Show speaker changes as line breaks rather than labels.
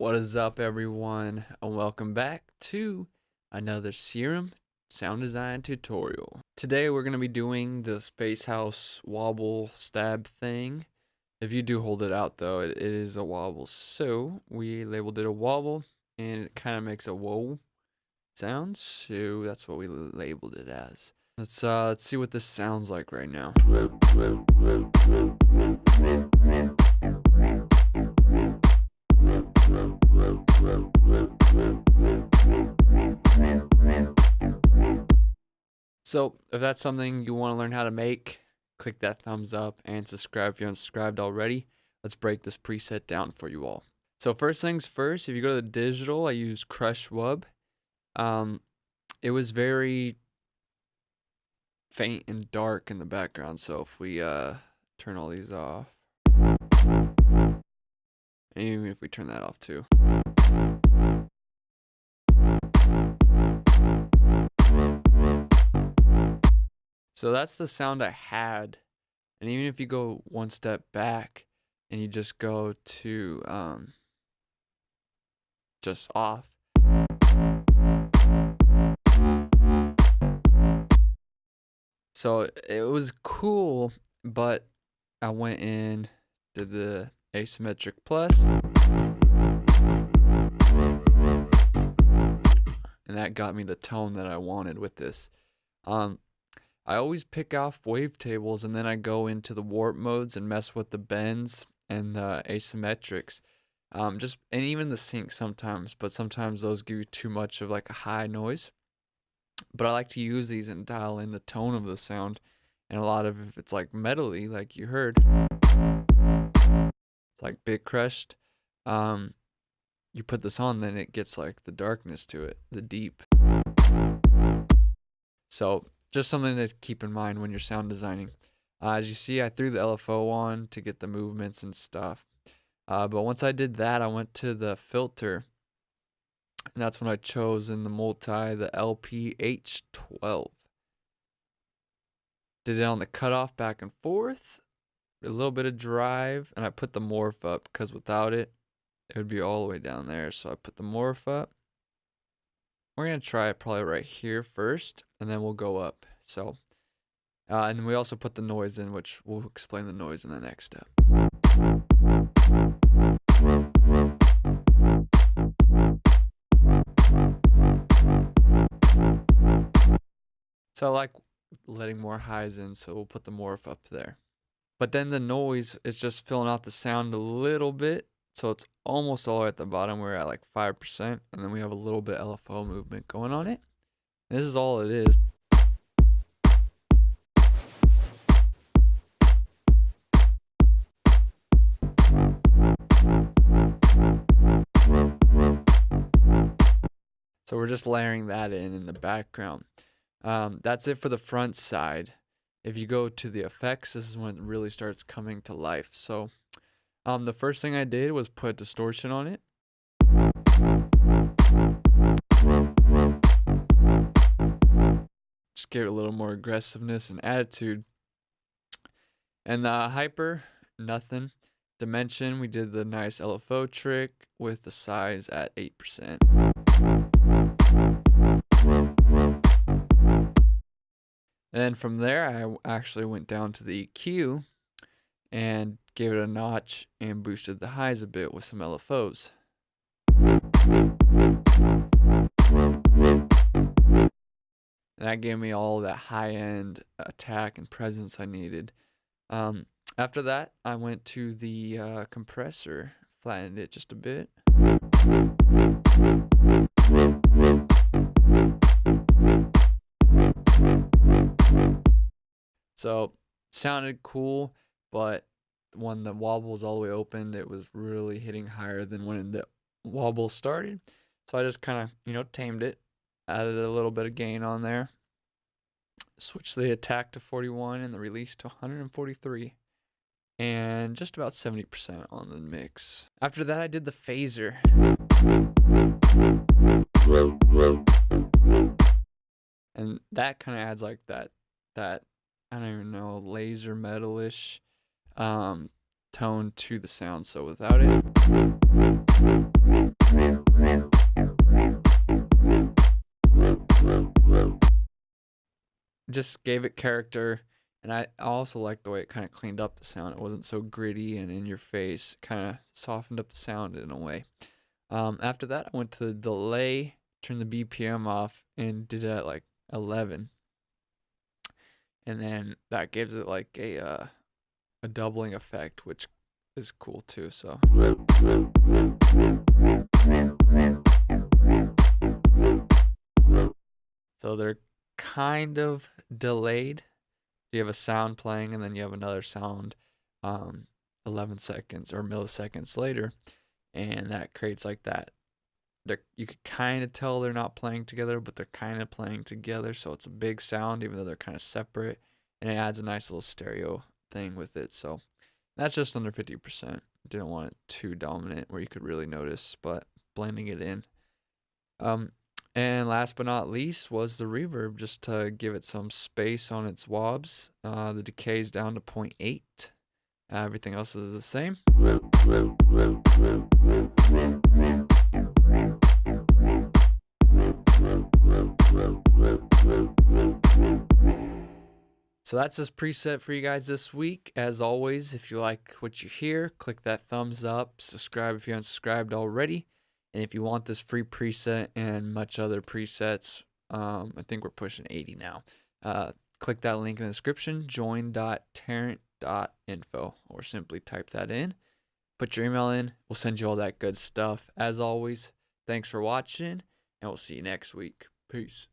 What is up, everyone, and welcome back to another Serum sound design tutorial. Today we're going to be doing the Space House wobble stab thing. If you do hold it out though, it is a wobble. So we labeled it a wobble and it kind of makes a whoa sound, so that's what we labeled it as. Let's see what this sounds like right now. So if that's something you want to learn how to make, click that thumbs up and subscribe if you haven't subscribed already. Let's break this preset down for you all. So first things first, if you go to the digital, I use Crush Wub. It was very faint and dark in the background, so if we turn all these off, and even if we turn that off too. So that's the sound I had, and even if you go one step back and you just go to just off, so it was cool, but I went in, did the asymmetric plus, and that got me the tone that I wanted with this. I always pick off wavetables and then I go into the warp modes and mess with the bends and the asymmetrics. And even the sync sometimes, but sometimes those give you too much of like a high noise. But I like to use these and dial in the tone of the sound. And a lot of, if it's like metally, like you heard, it's like big crushed. You put this on, then it gets like the darkness to it, the deep. So just something to keep in mind when you're sound designing. As you see, I threw the LFO on to get the movements and stuff. But once I did that, I went to the filter. And that's when I chose in the multi, the LPH12. Did it on the cutoff back and forth, a little bit of drive, and I put the morph up because without it, it would be all the way down there. So I put the morph up. We're going to try it probably right here first, and then we'll go up. So, and we also put the noise in, which we'll explain the noise in the next step. So I like letting more highs in, so we'll put the morph up there. But then the noise is just filling out the sound a little bit. So it's almost all the way at the bottom. We're at like 5%, and then we have a little bit LFO movement going on it. And this is all it is. So we're just layering that in the background. That's it for the front side. If you go to the effects, this is when it really starts coming to life. So the first thing I did was put distortion on it. Just give it a little more aggressiveness and attitude. And hyper, nothing. Dimension, we did the nice LFO trick with the size at 8%. And then from there, I actually went down to the EQ and gave it a notch and boosted the highs a bit with some LFOs. And that gave me all that high-end attack and presence I needed. After that, I went to the compressor, flattened it just a bit. So, sounded cool, but when the wobble was all the way opened, it was really hitting higher than when the wobble started. So I just kind of, tamed it, added a little bit of gain on there, switched the attack to 41 and the release to 143, and just about 70% on the mix. After that, I did the phaser. And that kind of adds like that I don't even know, laser metalish tone to the sound. So without it, Just gave it character, and I also like the way it kind of cleaned up the sound. It wasn't so gritty and in your face. Kind of softened up the sound in a way. After that, I went to the delay, turned the BPM off, and did it at like 11. And then that gives it like a doubling effect, which is cool too. So they're kind of delayed. You have a sound playing, and then you have another sound 11 seconds or milliseconds later, and that creates like that. You could kind of tell they're not playing together, but they're kind of playing together, so it's a big sound even though they're kind of separate, and it adds a nice little stereo thing with it. So that's just under 50%. Didn't want it too dominant where you could really notice, but blending it in. And last but not least was the reverb, just to give it some space on its wobs. The decay's down to 0.8. Everything else is the same. So that's this preset for you guys this week. As always, if you like what you hear, click that thumbs up, subscribe if you haven't subscribed already. And if you want this free preset and much other presets, I think we're pushing 80 now. Click that link in the description, join.tarant.info, or simply type that in. Put your email in. We'll send you all that good stuff. As always, thanks for watching, and we'll see you next week. Peace.